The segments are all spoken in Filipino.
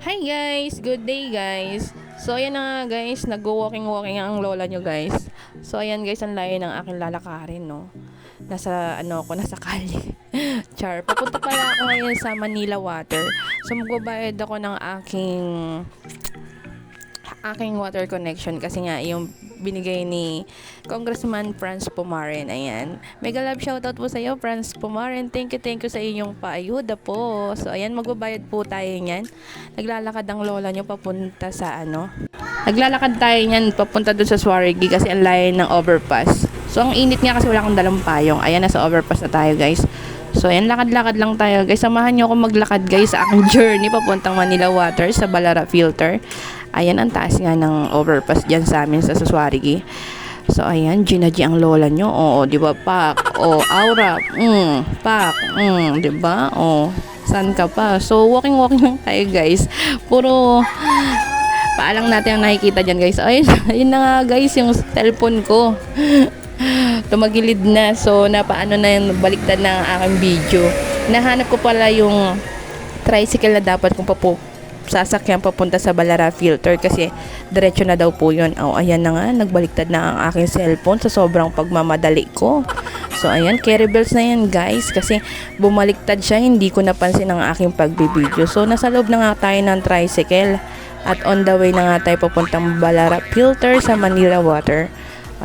Hi guys! Good day guys! So ayan na nga guys, nag-walking-walking ang lola nyo guys. So ayan guys, ang layo ng aking lalakarin no. Nasa kalye. Char, papunta pala ako ngayon sa Manila Water. So magbabayad ako ng aking water connection kasi nga yung binigay ni Congressman Franz Pumaren. Ayan. Mega love shoutout po sa iyo, Franz Pumaren. Thank you sa inyong paayuda po. So, ayan, magbabayad po tayo niyan. Naglalakad ang lola nyo papunta sa Naglalakad tayo niyan papunta dun sa Swarigi kasi ang layo ng overpass. So, ang init nga kasi wala akong dalang payong. Ayan, nasa overpass na tayo, guys. So, ayan, lakad-lakad lang tayo, guys. Samahan nyo ako maglakad, guys, sa aking journey papuntang Manila Water sa Balara Filter. Ayan, ang taas nga ng overpass dyan sa amin sa Suswarigi. So, ayan, Ginaji ang lola nyo. Oo, di ba, Pak? Oo, Aura. Pak. Di ba? Oo, saan ka pa? So, walking lang tayo, guys. Puro paalang natin ang nakikita dyan, guys. Ayun, ayun na nga, guys, yung cellphone ko. Tumagilid na. So, napaano na yung baliktad ng aking video. Nahanap ko pala yung tricycle na dapat kong sasakyan papunta sa Balara Filter kasi diretso na daw po yun. Oh, ayan na nga, nagbaliktad na ang aking cellphone sa sobrang pagmamadali ko. So, ayan, carry bells na yan, guys, kasi bumaliktad siya, hindi ko napansin ang aking pagbibideo. So, nasa loob na nga tayo ng tricycle at on the way na nga tayo papuntang Balara Filter sa Manila Water.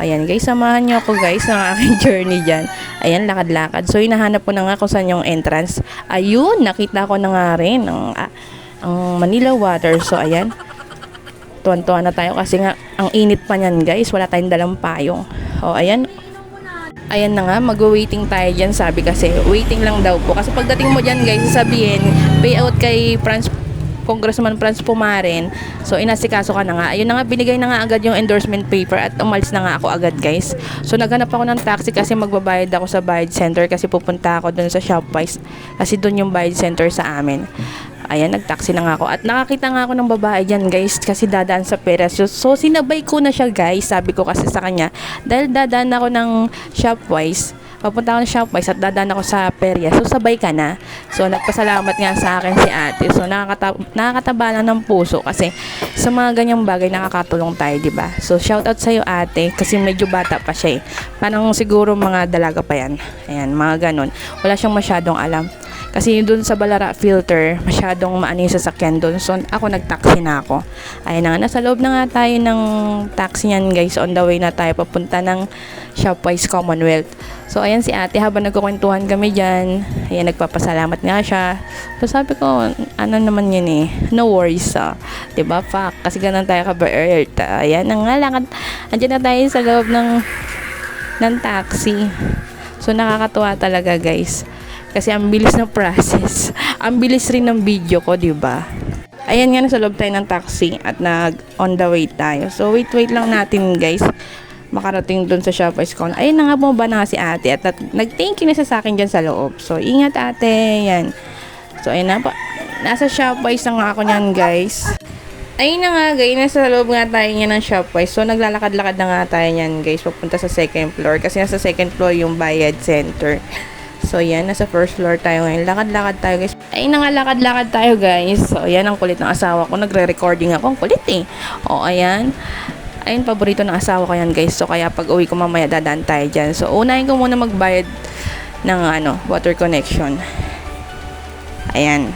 Ayan, guys, samahan nyo ako, guys, ng aking journey dyan. Ayan, lakad-lakad. So, hinahanap ko na nga kung saan yung entrance. Ayun, nakita ko na nga rin ang Manila Water. So, ayan, tuwan-tuwa na tayo kasi nga, ang init pa niyan, guys. Wala tayong dalang payong. O, ayan. Ayan na nga, mag-waiting tayo dyan. Sabi kasi, waiting lang daw po. Kasi pagdating mo dyan, guys, sasabihin, payout kay Congressman Franz Pumaren. So, inasikaso ka na nga. Ayun na nga, binigay na nga agad yung endorsement paper at umalis na nga ako agad, guys. So, naghanap ako ng taxi kasi magbabayad ako sa bayad center kasi pupunta ako dun sa Shopwise kasi dun yung bayad center sa amin. Ayan, nagtaxi na nga ako. At nakakita nga ako ng babae dyan, guys, kasi dadaan sa Perez. So, sinabay ko na siya, guys. Sabi ko kasi sa kanya, dahil dadaan ako ng Shopwise, papunta ako ng Shopwise at dadaan ako sa Perez. So, sabay ka na. So, nagpasalamat nga sa akin si ate. So, nakakataba lang ng puso kasi sa mga ganyang bagay nakakatulong tayo, diba? So, shoutout sa'yo, ate, kasi medyo bata pa siya eh. Parang siguro mga dalaga pa yan. Ayan, mga ganun. Wala siyang masyadong alam. Kasi doon sa Balara Filter, masyadong maano yung sasakyan doon. So, ako nag-taxi na ako. Ayun na nga, nasa loob na nga tayo ng taxi niyan, guys. On the way na tayo papunta ng Shopwise Commonwealth. So, ayan si ate, habang nagkukwentuhan kami dyan, ayan, nagpapasalamat nga siya. So, sabi ko, ano naman yun eh, no worries, diba, fuck, kasi ganun tayo ka-Earth. Ayan na nga, lakad, andyan na tayo sa loob ng taxi. So, nakakatuwa talaga, guys. Kasi ang bilis ng process. Ang bilis rin ng video ko, diba? Ayan nga, nasa loob tayo ng taxi at on the way tayo. So, wait lang natin, guys. Makarating dun sa Shopwise Con. Ayun na nga, bumaba na nga si ate at nag-thank you na sa akin dyan sa loob. So, ingat ate. Yan. So, ayun na po. Nasa Shopwise na nga ako nyan, guys. Ayun na nga, guys. Nasa loob nga tayo niya ng Shopwise. So, naglalakad-lakad na nga tayo nyan, guys. Papunta sa second floor. Kasi nasa second floor yung bayad center. So, yan. Nasa first floor tayo ngayon. Lakad-lakad tayo, guys. Ayun na nga, lakad-lakad tayo, guys. So, yan ang kulit ng asawa ko. Nagre-recording ako. Ang kulit eh. O, ayan. Ayun, paborito ng asawa ko yan, guys. So, kaya pag uwi ko mamaya, dadaan tayo dyan. So, unahin ko muna magbayad ng, water connection. Ayan.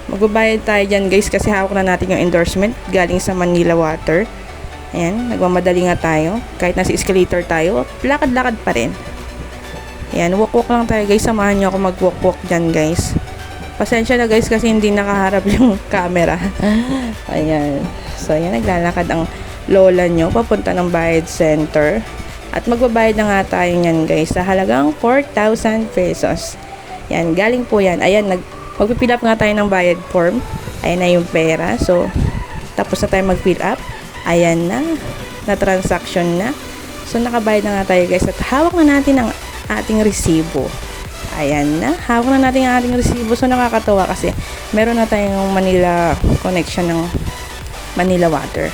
Magbabayad tayo dyan, guys, kasi hawak na natin yung endorsement galing sa Manila Water. Ayan. Nagmamadali nga tayo. Kahit nasa escalator tayo, lakad-lakad pa rin. Ayan, walk-walk lang tayo, guys. Samahan nyo ako mag-walk-walk dyan, guys. Pasensya na, guys, kasi hindi nakaharap yung camera. Ayan. So, ayan, naglalakad ang lola nyo papunta ng bayad center. At magbabayad na nga tayo nyan, guys, sa halagang 4,000 pesos. Yan, galing po yan. Ayan, magpipill up nga tayo ng bayad form. Ayan na yung pera. So, tapos na tayo mag-fill up. Ayan na transaction na. So, nakabayad na nga tayo, guys. At hawak na natin ang ating resibo. Ayan na. Hawak na natin ang ating resibo. So, nakakatawa kasi meron na tayong Manila connection ng Manila Water.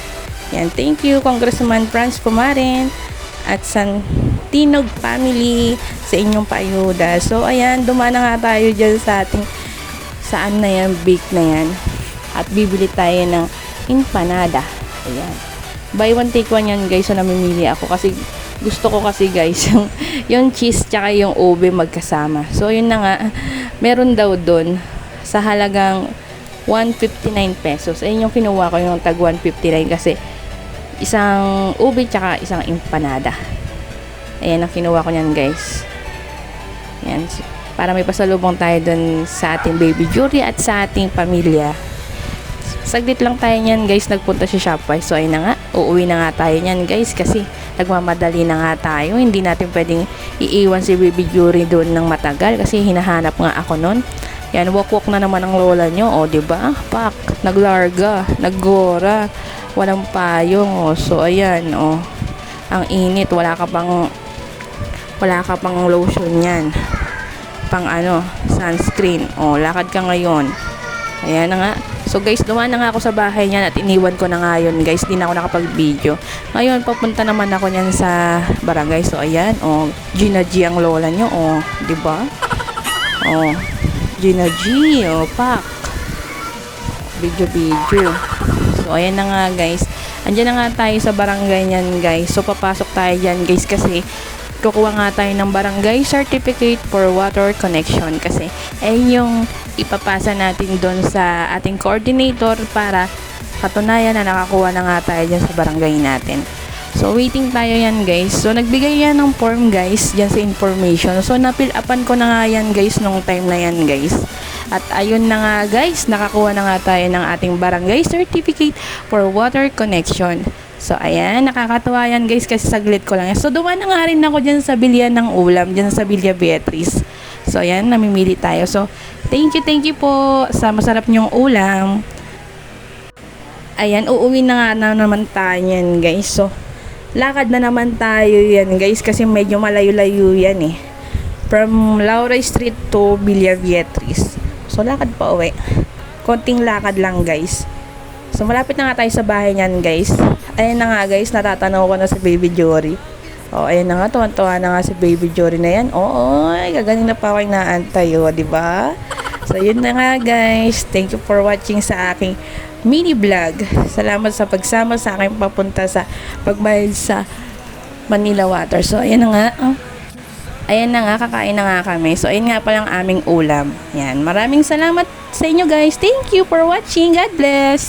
Yan. Thank you, Congressman Franz Pumaren at Santinog family sa inyong paayuda. So, ayan. Dumaan na nga tayo dyan sa ating saan na yan, bake na yan. At bibili tayo ng empanada. Ayan. Buy one take one yan guys. So namimili ako kasi gusto ko kasi guys yung cheese tsaka yung ube magkasama. So yun na nga. Meron daw dun sa halagang 159 pesos. Ayun yung kinuha ko yung tag 159 kasi isang ube tsaka isang empanada. Ayan ang kinuha ko niyan guys. Ayan. Para may pasalubong tayo dun sa ating baby Jury at sa ating pamilya. Saglit lang tayo niyan guys, nagpunta si Shopify. So ayun na nga, uuwi na nga tayo niyan guys kasi nagmamadali na nga tayo. Hindi natin pwedeng iiwan si baby Jury doon ng matagal kasi hinahanap nga ako nun. Yan, walk-walk na naman ang lola nyo. O, diba? Pak, naglarga, naggora, walang payong. O, so ayan, o. Ang init, wala ka pang lotion yan. Pang sunscreen. O, lakad ka ngayon. Ayan na nga. So guys, dumaan na nga ako sa bahay niyan at iniwan ko na nga yun guys. Di na ako nakapag-video. Ngayon, papunta naman ako niyan sa barangay. So ayan, o, Gina G ang lola nyo. O, diba? O, Gina G, o, pak. Video. So ayan na nga guys. Andiyan na nga tayo sa barangay niyan guys. So papasok tayo dyan guys kasi kukuha nga tayo ng barangay certificate for water connection kasi ayun yung ipapasa natin doon sa ating coordinator para katunayan na nakakuha na nga tayo dyan sa barangay natin. So waiting tayo yan guys. So nagbigay yan ng form guys dyan sa information. So na-fill upan ko na nga yan guys nung time na yan guys. At ayun na nga guys, nakakuha na nga tayo ng ating barangay certificate for water connection. So, ayan, nakakatuwa yan guys kasi saglit ko lang. So, dumaan na nga rin ako dyan sa bilian ng ulam, dyan sa Villa Beatriz. So, ayan, namimili tayo. So, thank you po sa masarap nyong ulam. Ayan, uuwi na nga naman tayo yan guys. So, lakad na naman tayo yan guys kasi medyo malayo-layo yan eh. From Laura Street to Villa Beatriz. So, lakad pa uwi. Konting lakad lang guys. So, malapit na nga tayo sa bahay niyan, guys. Ayan na nga, guys. Natatanaw ko na si Baby Jory. O, ayan na nga. Tuwan-tuwa na nga si Baby Jory na yan. Oo, gagaling na pa ako inaantay, o, diba? So, yun na nga, guys. Thank you for watching sa aking mini vlog. Salamat sa pagsama sa aking papunta sa pagbayad sa Manila Water. So, ayan na nga. Ayan na nga, kakain na nga kami. So, ayan nga palang aming ulam. Yan. Maraming salamat sa inyo, guys. Thank you for watching. God bless.